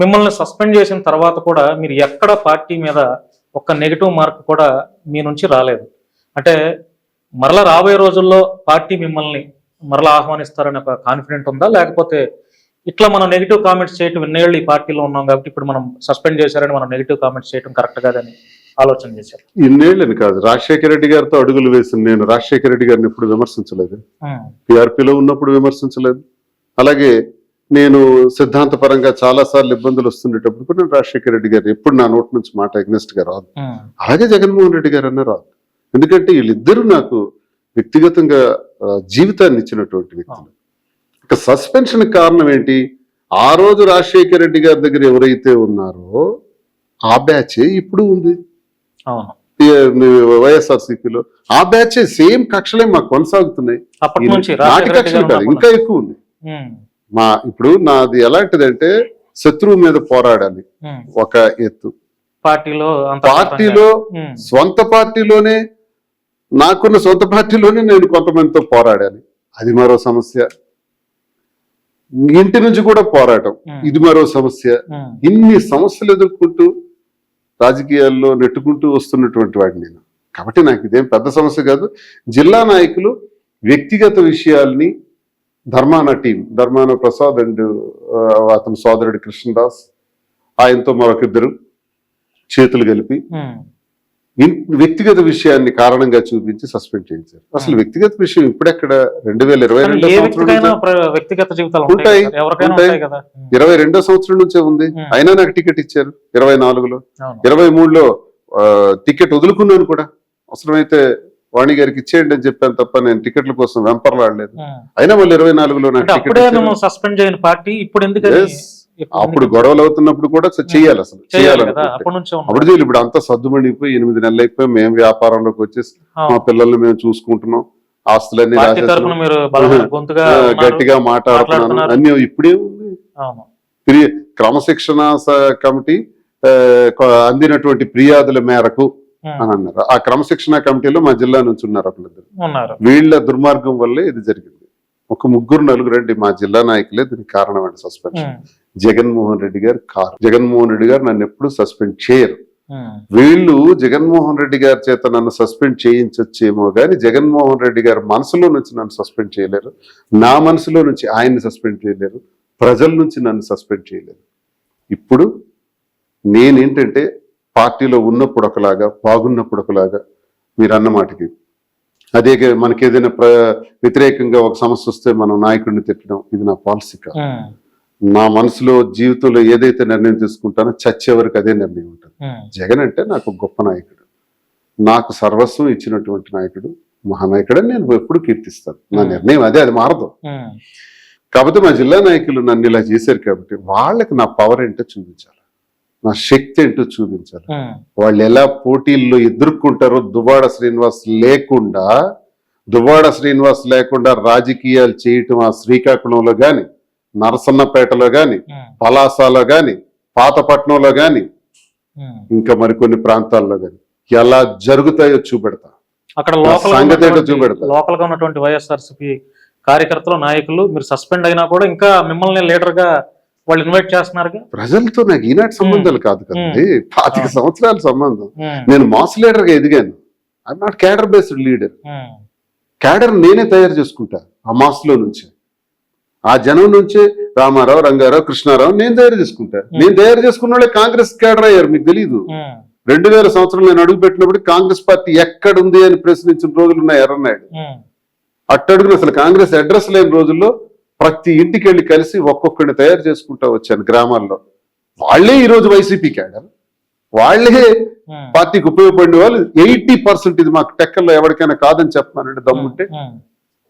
మిమ్మల్ని సస్పెండ్ చేసిన తర్వాత కూడా మీరు ఎక్కడ పార్టీ మీద ఒక్క నెగిటివ్ మార్క్ కూడా మీ నుంచి రాలేదు. అంటే మరలా రాబోయే రోజుల్లో పార్టీ మిమ్మల్ని మరలా ఆహ్వానిస్తారని ఒక కాన్ఫిడెంట్ ఉందా? లేకపోతే ఇట్లా మనం నెగిటివ్ కామెంట్స్ చేయటం ఇన్నేళ్ళు ఈ పార్టీలో ఉన్నాం కాబట్టి ఇప్పుడు మనం సస్పెండ్ చేశారని మనం నెగిటివ్ కామెంట్స్ చేయటం కరెక్ట్ కాదని ఆలోచన చేశారు? ఇన్నేళ్ళని కాదు, రాజశేఖర రెడ్డి గారితో అడుగులు వేసింది నేను. రాజశేఖర రెడ్డి గారిని ఎప్పుడు విమర్శించలేదు, పిఆర్పీలో ఉన్నప్పుడు విమర్శించలేదు. అలాగే నేను సిద్ధాంతపరంగా చాలా సార్లు ఇబ్బందులు వస్తుండేటప్పుడు కూడా నేను రాజశేఖర రెడ్డి గారు ఎప్పుడు నా నోటి నుంచి మాట అగ్నెస్ట్ గా రాదు. అలాగే జగన్మోహన్ రెడ్డి గారు అన్న రాదు. ఎందుకంటే వీళ్ళిద్దరూ నాకు వ్యక్తిగతంగా జీవితాన్ని ఇచ్చినటువంటి వ్యక్తులు. ఇక సస్పెన్షన్ కారణం ఏంటి? ఆ రోజు రాజశేఖర రెడ్డి గారి దగ్గర ఎవరైతే ఉన్నారో ఆ బ్యాచ్ ఇప్పుడు ఉంది వైఎస్ఆర్సీపీలో. ఆ బ్యాచ్ సేమ్ కక్షలే మాకు కొనసాగుతున్నాయి. నాటి కక్షలు కాదు, ఇంకా ఎక్కువ ఉంది. ఇప్పుడు నాది ఎలాంటిదంటే శత్రువు మీద పోరాడాలి ఒక ఎత్తు, పార్టీలో సొంత పార్టీలోనే నాకున్న సొంత పార్టీలోనే నేను కొంతమందితో పోరాడాలి, అది మరో సమస్య. ఇంటి నుంచి కూడా పోరాటం, ఇది మరో సమస్య. ఇన్ని సమస్యలు ఎదుర్కొంటూ రాజకీయాల్లో నెట్టుకుంటూ వస్తున్నటువంటి వాడిని నేను. కాబట్టి నాకు ఇదేం పెద్ద సమస్య కాదు. జిల్లా నాయకులు వ్యక్తిగత విషయాల్ని ధర్మాన టీం, ధర్మాన ప్రసాద్ అండ్ అతని సోదరుడు కృష్ణదాస్, ఆయనతో మరొకిద్దరు చేతులు కలిపి వ్యక్తిగత విషయాన్ని కారణంగా చూపించి సస్పెండ్ చేయించారు. అసలు వ్యక్తిగత విషయం ఇప్పుడెక్కడ 2022 సంవత్సరం నుంచే ఉంది. అయినా నాకు టికెట్ ఇచ్చారు 24లో. 23లో టికెట్ వదులుకున్నాను కూడా. అవసరమైతే వాణి గారికి ఇచ్చేయండి అని చెప్పాను తప్ప నేను టికెట్ల కోసం వెంపర్లాడలేదు. అయినా మళ్ళీ 24లో నాకు టికెట్ సస్పెండ్ చేయని పార్టీ ఇప్పుడు ఎందుకు? అప్పుడు గొడవలు అవుతున్నప్పుడు కూడా చెయ్యాలి, అసలు అప్పుడు ఇప్పుడు అంతా సర్దుమణిపోయి 8 నెలలు అయిపోయి మేము వ్యాపారంలోకి వచ్చేసి మా పిల్లల్ని మేము చూసుకుంటున్నాం, ఆస్తులన్నీ గట్టిగా మాట్లాడుతున్నాను అన్ని. ఇప్పుడే ఉంది క్రమశిక్షణ కమిటీ అందినటువంటి ఫిర్యాదుల మేరకు అని అన్నారు. ఆ క్రమశిక్షణ కమిటీలో మా జిల్లా నుంచి ఉన్నారు ఒకళ్ళిద్దరు. వీళ్ళ దుర్మార్గం వల్లే ఇది జరిగింది. ఒక 3-4 అండి మా జిల్లా నాయకులే దీనికి కారణం అండి సస్పెన్షన్. జగన్మోహన్ రెడ్డి గారు కారు. జగన్మోహన్ రెడ్డి గారు నన్ను ఎప్పుడు సస్పెండ్ చేయరు. వీళ్ళు జగన్మోహన్ రెడ్డి గారి చేత నన్ను సస్పెండ్ చేయించొచ్చేమో కానీ జగన్మోహన్ రెడ్డి గారి మనసులో నుంచి నన్ను సస్పెండ్ చేయలేరు, నా మనసులో నుంచి ఆయన్ని సస్పెండ్ చేయలేరు, ప్రజల నుంచి నన్ను సస్పెండ్ చేయలేరు. ఇప్పుడు నేనేంటంటే పార్టీలో ఉన్నప్పుడు ఒకలాగా, బాగున్నప్పుడు ఒకలాగా, మీరు అన్న మాటకి అదే మనకి ఏదైనా వ్యతిరేకంగా ఒక సమస్య వస్తే మనం నాయకుడిని తిట్టడం ఇది నా పాలసీ కాదు. నా మనసులో జీవితంలో ఏదైతే నిర్ణయం తీసుకుంటానో చచ్చే వరకు అదే నిర్ణయం ఉంటుంది. జగన్ అంటే నాకు గొప్ప నాయకుడు, నాకు సర్వస్వం ఇచ్చినటువంటి నాయకుడు, మహానాయకుడు అని నేను ఎప్పుడు కీర్తిస్తాను. నా నిర్ణయం అదే, అది మారదు. కాకపోతే మా జిల్లా నాయకులు నన్ను ఇలా చేశారు కాబట్టి వాళ్ళకి నా పవర్ ఏంటో చూపించాలి, నా శక్తి ఏంటో చూపించాలి. వాళ్ళు ఎలా పోటీల్లో ఎదుర్కొంటారో దువ్వాడ శ్రీనివాస్ లేకుండా రాజకీయాలు చేయటం ఆ శ్రీకాకుళంలో గాని, నరసన్నపేటలో గాని, పలాసలో గాని, పాతపట్నంలో గాని, ఇంకా మరికొన్ని ప్రాంతాల్లో గాని ఎలా జరుగుతాయో చూపెడతా. అక్కడ లోకల్ గా ఉన్నటువంటి వైఎస్ఆర్సీపీ కార్యకర్తలు, నాయకులు మీరు సస్పెండ్ అయినా కూడా ఇంకా మిమ్మల్ని లీడర్ గా వాళ్ళు ఇన్వైట్ చేస్తున్నారు. ప్రజలతో నాకు ఈనాటి సంబంధాలు కాదు కదండి, 25 సంవత్సరాల సంబంధం. నేను మాస్ లీడర్ గా ఎదిగాను. I'm not cadre based leader. Cadre నేనే తయారు చేసుకుంటా. ఆ మాస్ లో నుంచి, ఆ జనం నుంచే రామారావు, రంగారావు, కృష్ణారావు నేను తయారు చేసుకుంటా. నేను తయారు చేసుకున్న వాళ్ళే కాంగ్రెస్ క్యాడర్ అయ్యారు. మీకు తెలీదు, 2000 సంవత్సరంలో నేను అడుగు పెట్టినప్పుడు కాంగ్రెస్ పార్టీ ఎక్కడుంది అని ప్రశ్నించిన రోజులు ఉన్నాయి. ఎర్రన్నాయుడు అట్టడుగున అసలు కాంగ్రెస్ అడ్రస్ లేని రోజుల్లో ప్రతి ఇంటికి వెళ్ళి కలిసి ఒక్కొక్కడిని తయారు చేసుకుంటా వచ్చాను గ్రామాల్లో. వాళ్లే ఈరోజు వైసీపీ క్యాడర్, వాళ్లే పార్టీకి ఉపయోగపడిన వాళ్ళు. 80% ఇది మాకు టెక్కల్లో ఎవరికైనా కాదని చెప్పమానండి, దమ్ముంటే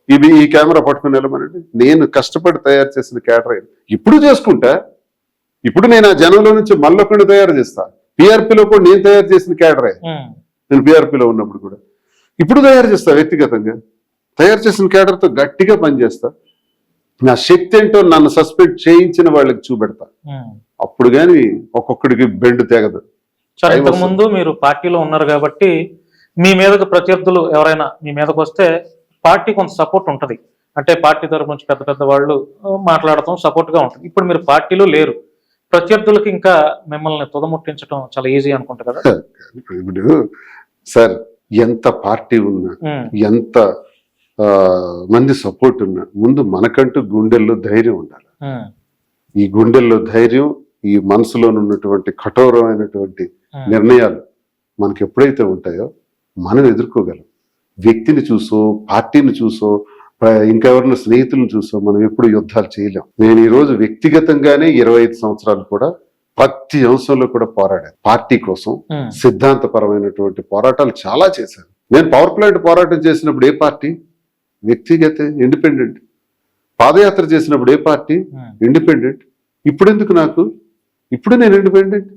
ఈ కెమెరా పట్టుకుని వెళ్ళమనండి. నేను కష్టపడి తయారు చేసిన క్యాడర్ ఇప్పుడు చేసుకుంటా. ఇప్పుడు నేను ఆ జనంలో నుంచి మళ్ళొక్కడిని తయారు చేస్తా. పిఆర్పీలో కూడా నేను తయారు చేసిన క్యాడరే. నేను పిఆర్పీలో ఉన్నప్పుడు కూడా ఇప్పుడు తయారు చేస్తా. వ్యక్తిగతంగా తయారు చేసిన క్యాడర్తో గట్టిగా పనిచేస్తా. నా శక్తి ఏంటో నన్ను సస్పెండ్ చేయించిన వాళ్ళకి చూపెడతా. అప్పుడు గాని ఒక్కొక్కడికి బెండు తెగదు. ఇంతకు ముందు మీరు పార్టీలో ఉన్నారు కాబట్టి మీ మీదకు ప్రత్యర్థులు ఎవరైనా మీ మీదకి వస్తే పార్టీ కొంత సపోర్ట్ ఉంటది. అంటే పార్టీ తరఫు నుంచి పెద్ద పెద్ద వాళ్ళు మాట్లాడటం సపోర్ట్ గా ఉంటుంది. ఇప్పుడు మీరు పార్టీలో లేరు, ప్రత్యర్థులకు ఇంకా మిమ్మల్ని తుదముట్టించడం చాలా ఈజీ అనుకుంటా కదా. ఇప్పుడు సార్ ఎంత పార్టీ ఉన్నా, ఎంత మంది సపోర్ట్ ఉన్నా, ముందు మనకంటూ గుండెల్లో ధైర్యం ఉండాలి. ఈ గుండెల్లో ధైర్యం, ఈ మనసులో ఉన్నటువంటి కఠోరమైనటువంటి నిర్ణయాలు మనకి ఎప్పుడైతే ఉంటాయో మనం ఎదుర్కోగలం. వ్యక్తిని చూసో, పార్టీని చూసో, ఇంకెవరిని స్నేహితులను చూసో మనం ఎప్పుడు యుద్ధాలు చేయలేం. నేను ఈ రోజు వ్యక్తిగతంగానే 25 సంవత్సరాలు కూడా ప్రతి అంశంలో కూడా పోరాడాను. పార్టీ కోసం సిద్ధాంతపరమైనటువంటి పోరాటాలు చాలా చేశాను. నేను పవర్ ప్లాంట్ పోరాటం చేసినప్పుడు ఏ పార్టీ? వ్యక్తిగత, ఇండిపెండెంట్. పాదయాత్ర చేసినప్పుడు ఏ పార్టీ? ఇండిపెండెంట్. ఇప్పుడు ఎందుకు నాకు? ఇప్పుడు నేను ఇండిపెండెంట్,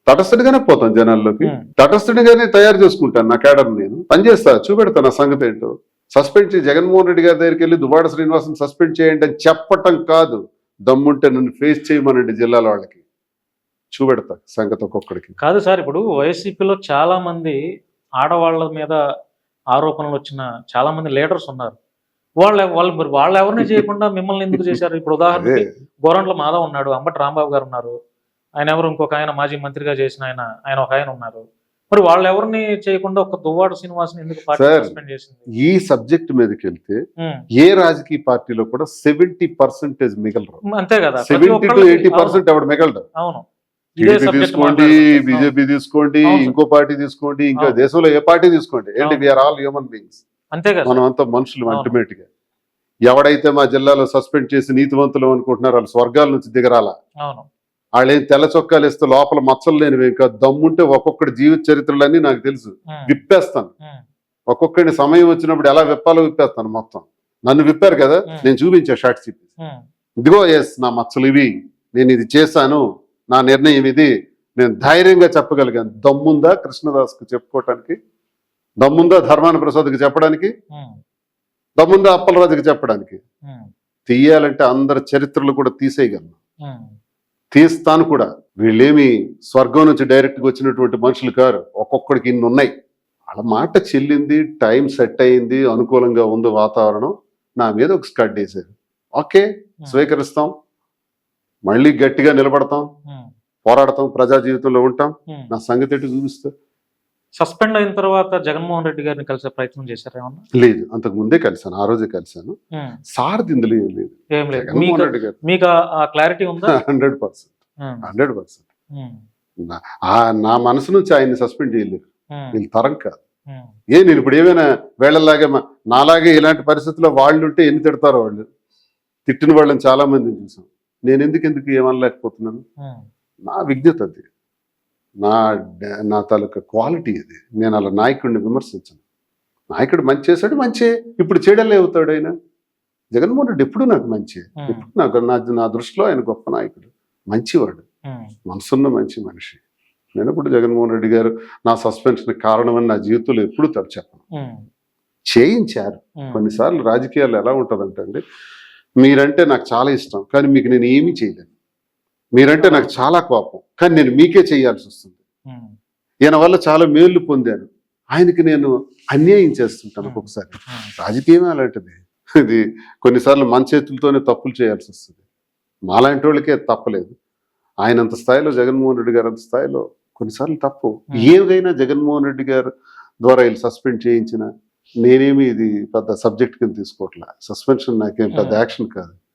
తటస్థుడిగానే పోతాను జనాల్లోకి, తటస్థుడిగానే తయారు చేసుకుంటాను. నా కేడర్ నేను పనిచేస్తా, చూపెడతా నా సంగతి ఏంటో. సస్పెండ్ చేసి జగన్మోహన్ రెడ్డి గారి దగ్గరికి వెళ్ళి దువ్వాడ శ్రీనివాసన్ సస్పెండ్ చేయండి అని చెప్పటం కాదు, దమ్ముంటే నన్ను ఫేస్ చేయమనండి జిల్లాల వాళ్ళకి, చూపెడతా సంగతి ఒక్కొక్కడికి. కాదు సార్, ఇప్పుడు వైసీపీలో చాలా మంది ఆడవాళ్ళ మీద ఆరోపణలు వచ్చిన చాలా మంది లీడర్స్ ఉన్నారు. వాళ్ళు ఎవరిని చేయకుండా మిమ్మల్ని ఎందుకు చేశారు? ఇప్పుడు ఉదాహరణకి గోరంట్ల మాధవ్ ఉన్నాడు, అంబటి రాంబాబు గారు ఉన్నారు, ఆయన ఎవరు ఇంకొక ఆయన మాజీ మంత్రిగా చేసిన ఆయన ఒక ఆయన ఉన్నారు. మరి వాళ్ళు ఎవరిని చేయకుండా ఒక దువ్వాడ శ్రీనివాసన్ ఎందుకు పార్టీ సస్పెండ్ చేసింది? ఈ సబ్జెక్ట్ మీదకి వెళ్తే ఏ రాజకీయ పార్టీలో కూడా 70% మిగలరు. అంతే కదా, 70 to 80% ఎవడు మిగలడు. అవును, తీసుకోండి, బీజేపీ తీసుకోండి, ఇంకో పార్టీ తీసుకోండి, ఇంకా దేశంలో ఏ పార్టీ తీసుకోండి, ఏంటి వీఆర్ ఆల్ హ్యూమన్ బీయింగ్స్. అంతే కదా, మనం అంతా మనుషులు అల్టిమేట్ గా. ఎవడైతే మా జిల్లాలో సస్పెండ్ చేసి నీతివంతులు అనుకుంటున్నారో వాళ్ళు స్వర్గాల నుంచి దిగరాల. వాళ్ళేం తెల్ల చొక్కాలు ఇస్తే లోపల మచ్చలు లేనివి, ఇంకా దమ్ముంటే ఒక్కొక్కటి జీవిత చరిత్రలన్నీ నాకు తెలుసు, విప్పేస్తాను. ఒక్కొక్కడిని సమయం వచ్చినప్పుడు ఎలా విప్పాలో విప్పేస్తాను మొత్తం. నన్ను విప్పారు కదా, నేను చూపించా షార్ట్ చెప్పి, ఇదిగో ఎస్ నా మచ్చలు ఇవి, నేను ఇది చేశాను, నా నిర్ణయం ఇది, నేను ధైర్యంగా చెప్పగలిగాను. దమ్ముందా కృష్ణదాస్కి చెప్పుకోవటానికి? దమ్ముందా ధర్మాన ప్రసాద్కి చెప్పడానికి? దమ్ముందా అప్పలరాజుకి చెప్పడానికి? తీయాలంటే అందరి చరిత్రలు కూడా తీసేయగలను, తీస్తాను కూడా. వీళ్ళేమి స్వర్గం నుంచి డైరెక్ట్గా వచ్చినటువంటి మనుషులు కారు, ఒక్కొక్కడికి ఇన్ని ఉన్నాయి. వాళ్ళ మాట చెల్లింది, టైం సెట్ అయింది, అనుకూలంగా ఉంది వాతావరణం, నా మీద ఒక స్కడ్ వేసారు. ఓకే, స్వీకరిస్తాం, మళ్ళీ గట్టిగా నిలబడతాం, పోరాడతాం, ప్రజా జీవితంలో ఉంటాం. నా సంగతి ఏంటి చూపిస్తా. సస్పెండ్ అయిన తర్వాత జగన్మోహన్ రెడ్డి గారిని కలిసే ప్రయత్నం చేశారు ఏమన్నా? లేదు, అంతకు ముందే కలిసాను, ఆ రోజే కలిసాను. సార్ ఇందులో ఏం లేదు. జగన్మోహన్ రెడ్డి గారు మీకు ఆ క్లారిటీ ఉందా? 100%. నా మనసు నుంచి ఆయన్ని సస్పెండ్ చేయలేరు, వీళ్ళు తరం కాదు. నేను ఇప్పుడు ఏమైనా వేళల్లాగే నాలాగే ఇలాంటి పరిస్థితుల్లో వాళ్ళు ఉంటే ఎన్ని తిడతారో వాళ్ళు. తిట్టిన వాళ్ళని చాలా మందిని చూసాం. నేను ఎందుకు ఏమనలేకపోతున్నాను? నా విజ్ఞత అది, నా తాలూకా క్వాలిటీ అది. నేను అలా నాయకుడిని విమర్శించను. నాయకుడు మంచి చేశాడు, మంచి. ఇప్పుడు చెడలే అవుతాడు ఆయన. జగన్మోహన్ రెడ్డి ఎప్పుడు నాకు మంచి, ఎప్పుడు నా దృష్టిలో ఆయన గొప్ప నాయకుడు, మంచివాడు, మనసున్న మంచి మనిషి. నేను ఇప్పుడు జగన్మోహన్ రెడ్డి గారు నా సస్పెన్షన్ కారణమని నా జీవితంలో ఎప్పుడు చెప్పను. చేయించారు. కొన్నిసార్లు రాజకీయాలు ఎలా ఉంటుందంటే అండి, మీరంటే నాకు చాలా ఇష్టం కానీ మీకు నేను ఏమీ చేయలేను. మీరంటే నాకు చాలా కోపం కానీ నేను మీకే చేయాల్సి వస్తుంది. ఈయన వల్ల చాలా మేళ్లు పొందాను, ఆయనకి నేను అన్యాయం చేస్తుంటాను ఒక్కొక్కసారి. రాజకీయమే అలాంటిది. ఇది కొన్నిసార్లు మన చేతులతోనే తప్పులు చేయాల్సి వస్తుంది. మాలాంటి వాళ్ళకే తప్పలేదు. ఆయనంత స్థాయిలో, జగన్మోహన్ రెడ్డి గారు అంత స్థాయిలో కొన్నిసార్లు తప్పు. ఏదైనా జగన్మోహన్ రెడ్డి గారు ద్వారా వీళ్ళు సస్పెండ్ చేయించిన నేనేమి ఇది పెద్ద సబ్జెక్ట్ కింద తీసుకోవట్లే. సస్పెన్షన్ నాకేం పెద్ద యాక్షన్ కాదు.